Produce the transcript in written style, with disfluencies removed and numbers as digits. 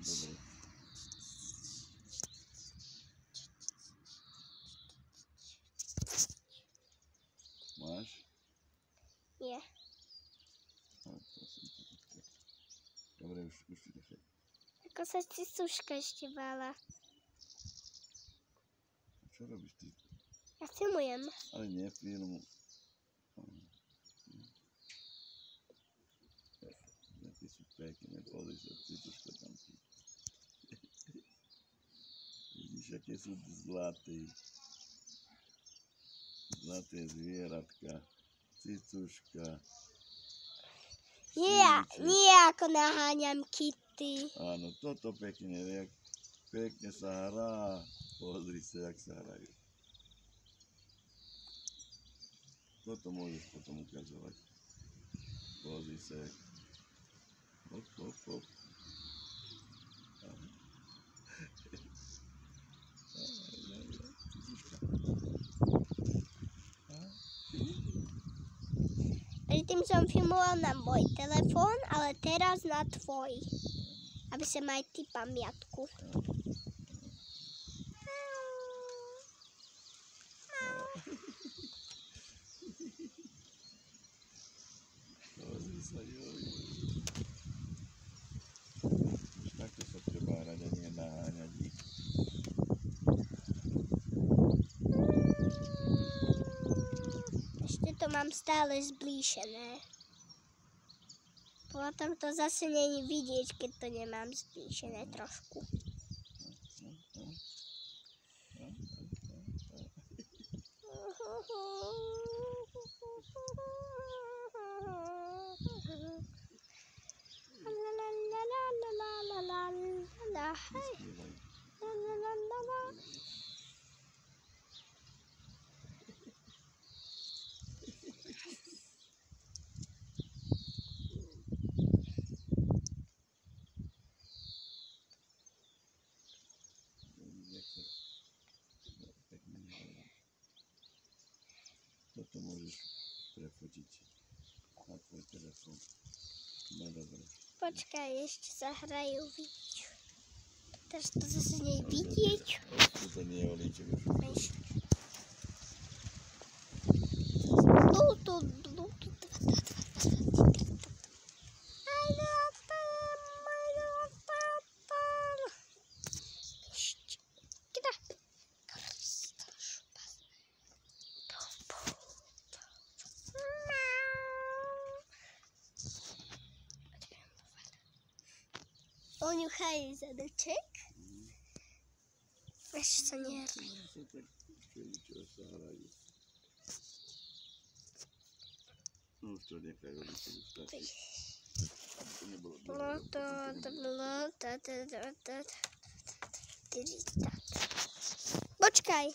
Dobre. Máš? Nie. Dobre, už ti nechaj. Ako sa cicuška ešte bála. Čo robíš ty? Ja filmujem. Ale nie filmu. Jaký sú pekné, pozri sa, cicuško tam ty. Vidíš, aké sú zlaté. Zlaté zvieratka. Cicuška. Nie ako naháňam kitty. Áno, toto pekne, pekne sa hrá. Pozri sa, jak sa hrajú. Toto môžeš potom ukazovať. Pozri sa, jak... Hop, hop, hop. Predtým som filmoval na môj telefón, ale teraz na tvoj. Aby som aj ty pamiatku. Pozri sa, joj. Takto sa treba hrať a nie naháňať ich. Ešte to mám stále zblížené. Potom to zase není vidieť, keď to nemám zblížené trošku. Toto môžeš prefotiť na tvoj telefón. No dobre. Počkaj, ešte sa hrajú vidieť. Teraz to zase nie je vidieť. To nie je olíček už. Oňuchajú zadeček. Ešte sa nehrajú. Čo sa hrajú. No už to nechaj olíček už stačí. To nebolo dobré. Počkaj.